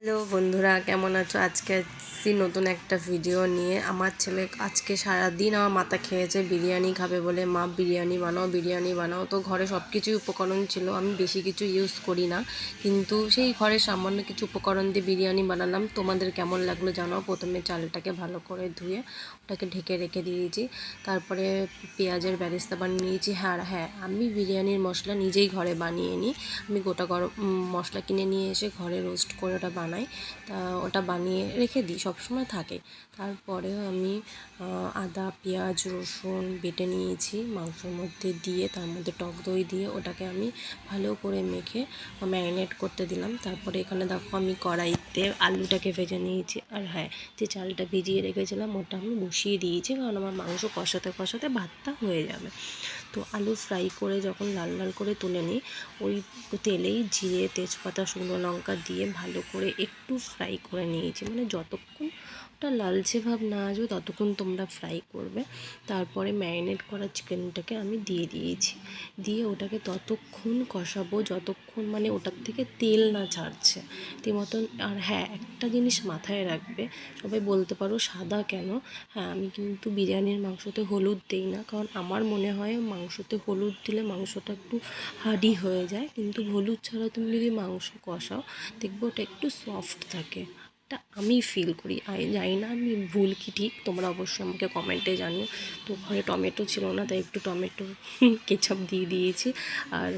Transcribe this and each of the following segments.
Hello বন্ধুরা, কেমন আছো? আজকে আসছি নতুন একটা ভিডিও নিয়ে। আমার ছেলে আজকে সারাদিন আমার মাথা খেয়েছে বিরিয়ানি খাবে বলে, মা বিরিয়ানি বানাও বিরিয়ানি বানাও। তো ঘরে সব কিছুই উপকরণ ছিল, আমি বেশি কিছু ইউজ করি না, কিন্তু সেই ঘরে সামান্য কিছু উপকরণ দিয়ে বিরিয়ানি বানালাম। তোমাদের কেমন লাগলো জানাও। প্রথমে চালটাকে ভালো করে ধুয়ে ওটাকে ঢেকে রেখে দিয়েছি, তারপরে পেঁয়াজের বেরেস্তা বানিয়ে নিয়েছি। হ্যাঁ, আমি বিরিয়ানির মশলা নিজেই ঘরে বানিয়ে নিই। আমি গোটা গরম মশলা কিনে নিয়ে এসে ঘরে রোস্ট করে ওটা বানাই, তা ওটা বানিয়ে রেখে দিই, সবসময় থাকে। তারপরে আমি আদা পেঁয়াজ রসুন বেটে নিয়েছি, মাংসের মধ্যে দিয়ে তার মধ্যে টক দই দিয়ে ওটাকে আমি ভালো করে মেখে ম্যারিনেট করতে দিলাম। তারপরে এখানে দেখো আমি কড়াইতে আলুটাকে ভেজে নিয়েছি, আর হ্যাঁ, যে চালটা ভিজিয়ে রেখেছিলাম ওটা আমি বসিয়ে দিয়েছি, কারণ আমার মাংস কষাতে কষাতে ভাতটা হয়ে যাবে। তো আলু ফ্রাই করে যখন লাল লাল করে তুলে নিই, ওই তেলেই জিরে তেজপাতা শুকনো লঙ্কা দিয়ে ভালো করে একটু ফ্রাই করে নিয়েছি, মানে যতক্ষণ ওটা লালচে ভাব না আসবে ততক্ষণ তোমরা ফ্রাই করবে। তারপরে ম্যারিনেট করা চিকেনটাকে আমি দিয়ে দিয়েছি, দিয়ে ওটাকে ততক্ষণ কষাবো যতক্ষণ মানে ওটার থেকে তেল না ছাড়ছে মতন। আর হ্যাঁ, একটা জিনিস মাথায় রাখবে, সবাই বলতে পারো সাদা কেন, হ্যাঁ আমি কিন্তু বিরিয়ানির মাংসতে হলুদ দিই না, কারণ আমার মনে হয় মাংসতে হলুদ দিলে মাংসটা একটু হার্ডি হয়ে যায়, কিন্তু হলুদ ছাড়া তুমি যদি মাংস কষাও দেখবে ওটা একটু সফট থাকে। এটা আমি ফিল করি, জানি না আমি ভুল কি ঠিক, তোমরা অবশ্যই আমাকে কমেন্টে জানিও। তো ঘরে টমেটো ছিল না, তাই একটু টমেটো কেচাপ দিয়ে দিয়েছি, আর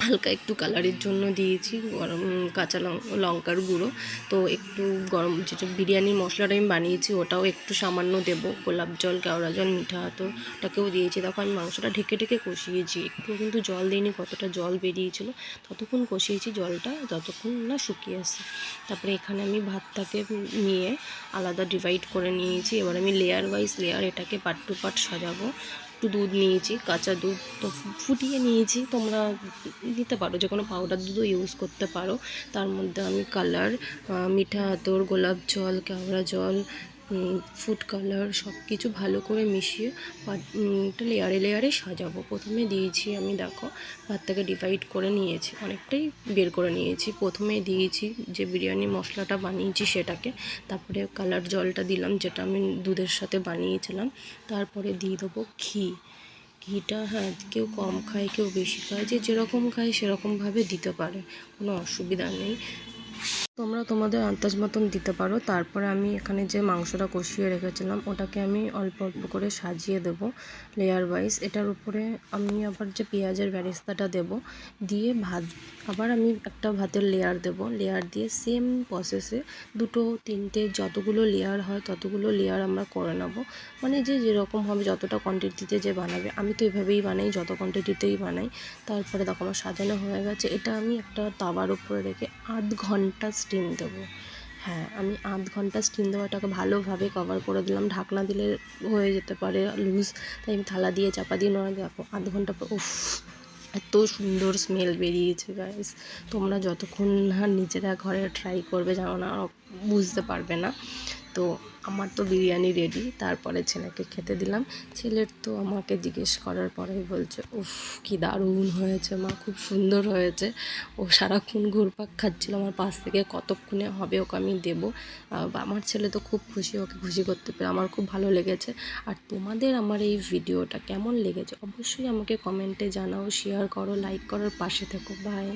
হালকা একটু কালারের জন্য দিয়েছি গরম কাঁচা লঙ্কার গুঁড়ো। তো একটু গরম যেটা বিরিয়ানির মশলাটা আমি বানিয়েছি ওটাও একটু সামান্য দেবো, গোলাপ জল কেওড়া জল মিঠা আতর ওটাকেও দিয়েছি। দেখো আমি মাংসটা ঢেকে ঢেকে কষিয়েছি, একটু কিন্তু জল দিইনি, কতটা জল বেরিয়েছিল ততক্ষণ কষিয়েছি, জলটা যতক্ষণ না শুকিয়ে আসছে। তারপরে এখানে আমি ভাতটাকে নিয়ে আলাদা ডিভাইড করে নিয়েছি। এবার আমি লেয়ার ওয়াইজ লেয়ার এটাকে পার্ট টু পার্ট সাজাবো। একটু দুধ নিয়েছি, কাঁচা দুধ, তো ফুটিয়ে নিয়েছি, তোমরা দিতে পারো যে কোনো পাউডার দুধও ইউজ করতে পারো। তার মধ্যে আমি কালার, মিঠা আতর, গোলাপ জল, কেওড়া জল, ফুড কালার সব কিছু ভালো করে মিশিয়ে একটা লেয়ারে লেয়ারে সাজাবো। প্রথমে দিয়েছি আমি, দেখো ভাতটাকে ডিভাইড করে নিয়েছি, অনেকটাই বের করে নিয়েছি। প্রথমে দিয়েছি যে বিরিয়ানি মশলাটা বানিয়েছি সেটাকে, তারপরে কালার জলটা দিলাম যেটা আমি দুধের সাথে বানিয়েছিলাম, তারপরে দিয়ে দেবো ঘিটা। হ্যাঁ, কেউ কম খায় কেউ বেশি খায়, যে যেরকম খায় সেরকমভাবে দিতে পারে, কোনো অসুবিধা নেই, তোমরা তোমাদের আন্দাজ মতন দিতে পারো। তারপরে আমি এখানে যে মাংসটা কষিয়ে রেখেছিলাম ওটাকে আমি অল্প অল্প করে সাজিয়ে দেব লেয়ার ওয়াইজ। এটার উপরে আমি আবার যে পেঁয়াজের বেরেস্তাটা দেব, দিয়ে আবার আমি একটা ভাতের লেয়ার দেব, লেয়ার দিয়ে সেম প্রসেসে দুটো তিনটে যতগুলো লেয়ার হয় ততগুলো লেয়ার আমরা করে নেব, মানে যে যেরকম হবে যতটা কোয়ান্টিটিতে যে বানাবে। আমি তো এভাবেই বানাই, যত কোয়ান্টিটিতেই বানাই। তারপরে দেখো আমার সাজানো হয়ে গেছে, এটা আমি একটা তাওয়ার উপরে রেখে 8 ঘন্টা স্টিম দেবো। হ্যাঁ, আমি 8 ঘন্টা স্টিম দেবো, এটাকে ভালোভাবে কভার করে দিলাম, ঢাকনা দিলে হয়ে যেতে পারে লুজ, তাই আমি থালা দিয়ে চাপা দিয়ে নয়, দেখো 8 ঘন্টা পর উফ এত সুন্দর স্মেল বেরিয়েছে গাইস। তোমরা যতক্ষণ না নিজেরা ঘরে ট্রাই করবে জানো না বুঝতে পারবে না। তো আমার তো বিরিয়ানি রেডি, তারপরে ছেলেকে খেতে দিলাম। ছেলের তো আমাকে জিজ্ঞেস করার পরেই বলছে উফ কি দারুণ হয়েছে মা, খুব সুন্দর হয়েছে। ও সারাক্ষণ ঘুরপাক খাচ্ছিল আমার পাশ থেকে, কতক্ষণে হবে ওকে আমি দেবো। আমার ছেলে তো খুব খুশি, ওকে খুশি করতে পেরে আমার খুব ভালো লেগেছে। আর তোমাদের আমার এই ভিডিওটা কেমন লেগেছে অবশ্যই আমাকে কমেন্টে জানাও, শেয়ার করো, লাইক করো, পাশে থেকো। বাই।